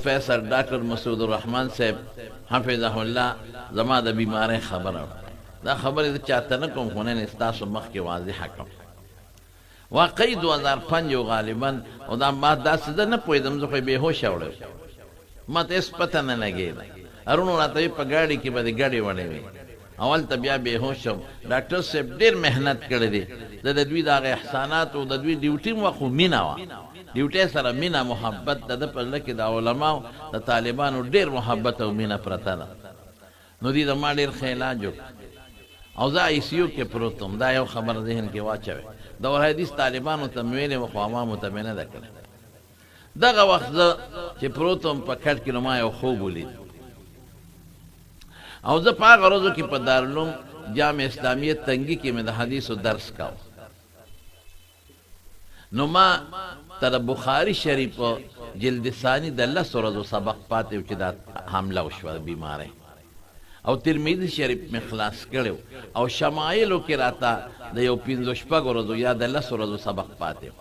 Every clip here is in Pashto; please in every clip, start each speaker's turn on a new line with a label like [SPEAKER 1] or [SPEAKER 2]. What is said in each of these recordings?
[SPEAKER 1] پروفیسر ډاکټر مسعود الرحمن صاحب حفظه الله زما د بیمارۍ خبره دا خبرې زه چاته نه کوم خو نن ستاسو مخکې واضحه کړم. واقعي 2005 غالبا او دا ما داسې زه نه پوهېدم، زه خو یې بېهوشه وړی ما ته هېڅ پته نه لګېده. هرونو راته وي په ګاډي کې به دې ګډې وړې وي. اول ته بیا بېهوش وم. ډاکټر صاحب ډېر محنت کړی دی. د دوی د هغه احسانات او د دوی ډیوټي مو خو مینه وه، ډیوټۍ سره مینه محبت د ده په زړه کې د علماو د طالبانو ډېر محبت او مینه پرته ده. نو دوی د ما ډېر ښه علاج وکړ او زه آی سی یو کې پروت وم. دا یو خبر ذهن کې واچوئ. دور حدیث طالبانو ته مې ویلې وه خو عوامو ته مې نه ده کړې. دغه وخت زه چې پروت وم په کټ کې نو ما یو خوب ولید او زه په هغه ورځو کې په دارالعلوم جامع اسلامیه تنګي کې مې د حدیثو درس کاو. نو ما تر بخاري شریف جلد ثاني د 10 ورځو سبق پاتې و چې دا حمله وشوه بیمارۍ، او ترمذي شریف مې خلاص کړی او شمایلو کې راته د یو 5-6 ورځو یا د 10 ورځو سبق پاتې و.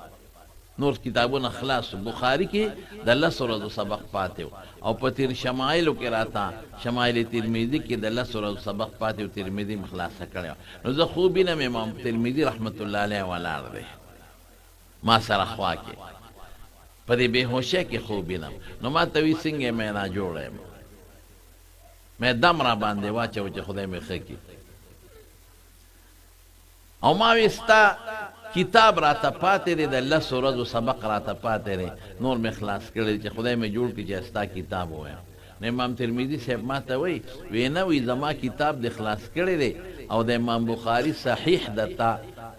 [SPEAKER 1] نور کتابونه خلاص. بخاري کې د 10 ورځو سبق پاتې او په تیر شمایلو کې راته شمایل ترمذي کې د 10 ورځو سبق پاتې او ترمذي مې خلاصه کړی. نو زه خوب وینم امام ترمذي رحمت الله علیه ولاړ دی ما سره خوا کې په دې بېهوشۍ کې خوب وینم. نو ما ته وایي څنګه مې ناجوړه یم، مې دم را باندې واچو چې خدای مې ښه کړي. او ما وایي ستا کتاب راته پاتې دی، د 10 ورځو سبق راته پاتې دی، نور مې خلاص کړی چې خدای مې جوړ کړي چې ستا کتاب ووایم. نو امام ترمذي صاحب ما ته وایي وی نه وایي زما کتاب دې خلاص کړی دی او د امام بخاري صحیح درته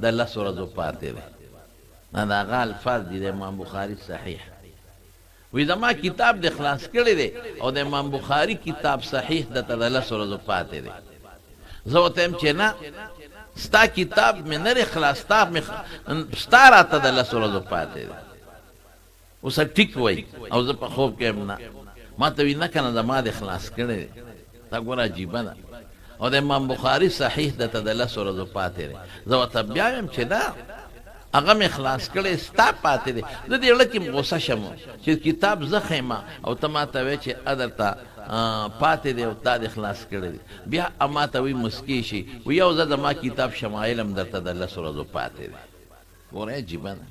[SPEAKER 1] د 10 ورځو پاتې دی. نه د هغه الفاظ دي د امام بخاري صحیح. وی زما کتاب دې خلاص کړی دی او د امام بخاري کتاب صحیح درته د 10 ورځو پاتې دی. زه ورته یم چې نه ستا کتاب مې نه دی خلاص، ستا راته د 10 ورځو پاتې دی. اوس ټیک وایي او زه په خوب کې یم نه. ما ته وایي نه که نه زما دې خلاص کړی دی. دا ګوره عجیبه ده. او د امام بخاري صحیح درته د 10 ورځو پاتې دی. زه ورته بیا یم چې نه هغه مې خلاص کړی ستا پاتې دی. زه دې زړه کې غوسه شم چې کتاب زه ښیم او ته ما ته وایې چې درته پاتې دی او تا دې خلاص کړی دی. بیا ما ته وایي مسکي شي وایي یو زه زما کتاب شمایل هم درته د 10 ورځو پاتې دی. ګوره عجیبه ده.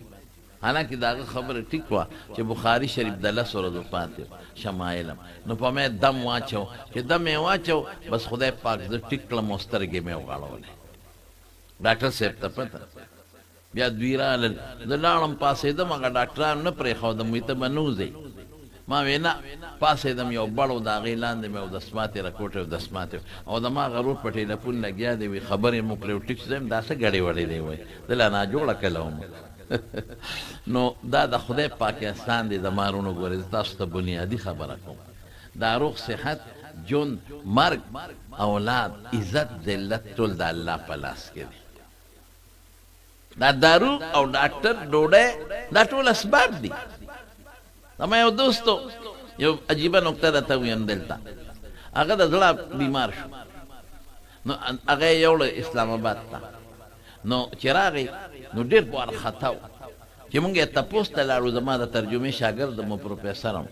[SPEAKER 1] حالانکې د هغه خبره ټیک وه چې بخاري شریف د 10 ورځو پاتې شمایل هم. نو په مې دم واچو چې دم یې واچو بس خدای پاک زه ټیک کړم او سترګې مې وغړولې. ډاکټر صاحب ته پته بیا دوی رالل. زه لاړم پاسېدم هغه ډاکټران نه پرېښودم وایي ته به نه وځئ. ما وی نه پاسېدم یو بړ و د هغې لاندې مې اودسمات یې راکوټې اودسمات او زما غرور په ټېلیفون لګیا دی. وي خبرې مو کړې ټیک زه یم دا څه ګډې وړې دی وایي زه لا ناجوړه کله وم. نو دا د خدای پاک احسان دی. زما وروڼو ګورې زه تاسو ته بنیادي خبره کوم. دا روغ صحت ژوند مرګ اولاد عزت ذلت ټول د الله په لاس کې دی. دا دارو او ډاکټر ډوډۍ دا ټول اسباب دي. زما یو دوستو یو عجیبه نکته درته ویم دلته. هغه د زړه بیمار شو نو هغه یې یوړ اسلام آباد ته. نو چې راغی نو ډېر وارخطا و چې مونږ یې تپوس ته لاړو. زما د ترجمې شاګرد مو پروفیسر م.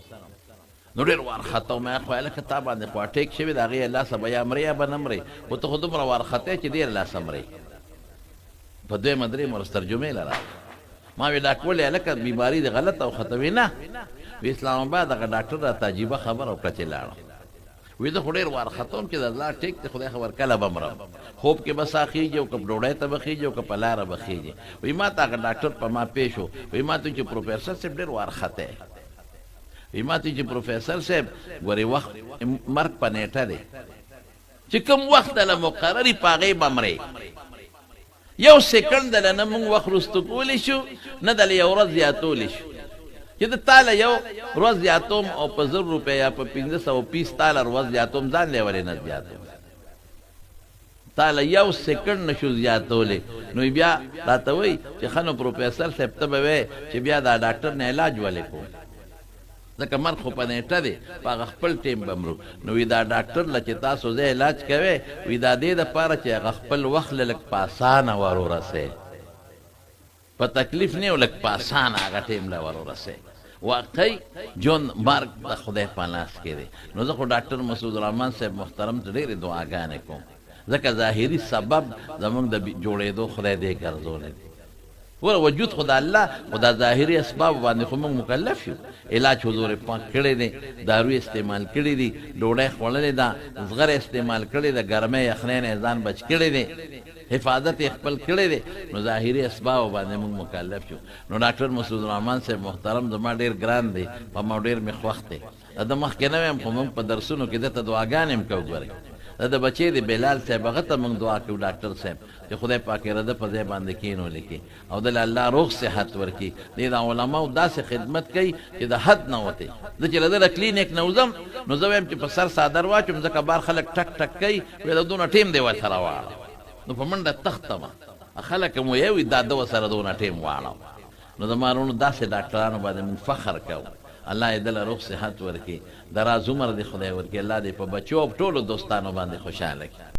[SPEAKER 1] نو ډېر وارخطا و. ما خو هلکه تا باندې خو اټیک شوي د هغې لاسه به یا مرې یا به نه مرې خو ته خو دومره وارخطا چې ډېر لاسه مرې. په 2-3 ورځ ترجمې له راغله. ما وی ډاکټر ولې هلکه بیماري دې غلطه وخته. وی نه وی اسلام آباد هغه ډاکټر راته عجیبه خبره وکړه چې لاړم. وی زه خو ډېر وارخطا وم چې د الله ټیک دی خدای خبر کله به مرم. خوب کې به سا خېږي او که ډوډۍ ته به خېږي او که په لاره به خېږي. وی ما ته هغه ډاکټر په ما پیش و. وی ما ته چې پروفیسر صاحب ډېر وارخطا یې. وی ما ته چې پروفیسر صاحب ګورې وخت مرګ په نیټه دی چې کوم وخت دله مقرري په هغې به مرې. یو سیکنډ دله نه مونږ وخت رستو کولی شو نه دله یو ورځ زیاتولی شو چې د تاله یو ورځ زیاتوم او په 1000 روپۍ یا په 1500 پیس تاله ورځ زیاتوم ځان لی ولې نه زیاتوم. تاله یو سیکنډ نشو زیاتولی. نو بیا راته وایي چې ښه نو پروفیسر صاحب ته به وایې چې بیا دا ډاکټر نه علاج ولې کوم ځکه مرګ خو په نیټه دی په هغه خپل ټیم به مرو. نو وی دا ډاکټر له چې تاسو زه علاج کوئ وی دا دې دپاره چې هغه خپل وخت له لږ په اسانه ور ورسئ. په تکلیف نه یو لږ په اسانه هغه ټیم له ور ورسئ. واقعي جون مرګ د خدای په لاس کې دی. نو زه خو ډاکټر مسعود الرحمن صاحب محترم ته ډېرې دعاګانې کوم، ځکه ظاهري سبب زمونږ د جوړېدو خدای دې ګرځولی دی. ور وجود خدا الله، خدا ظاهري اسباب باندې خو موږ مکلف یو. علاج حضور پاک کړی دی، دارو استعمال کړی دي، ډوډۍ خوړلې ده، زغره استعمال کړی ده، ګرمۍ یخنۍ نه ځان بچ کړی دی، حفاظت یې خپل کړی دی، نو ظاهري اسباب باندې موږ مکلف یو. نو ډاکټر مسعود الرحمن صاحب محترم زما ډېر ګران دی، په ما ډېر مې خوښ دی. د مخکې نه ویم خو موږ په درسونو کې دته دعاګانې هم کوو. ګورئ د بچې د بلال صاحب هغه ته موږ دعا کوو ډاکټر صاحب چې خدای پاک یې رده په ځای باندې کښېنولې کړي او دله الله روغ صحت ورکړي. دې د علماو داسې خدمت کوي چې د حد نه وتې. زه چې له دله کلینیک نه وځم نو زه وایم چې په سر څادر واچوم، ځکه بار خلک ټک ټک کوي، وایي د دونه ټیم دی ورسره واړه. نو په منډه تختمه خلک مو یوي دا ده ورسره دونه ټیم واړه. نو زما وروڼو داسې ډاکټرانو باندې موږ فخر کوو. الله یې دله روغ صحت ورکړي، دراز عمر دې خدای ورکړي، الله دې په بچو او ټولو دوستانو باندې خوشحاله کړي.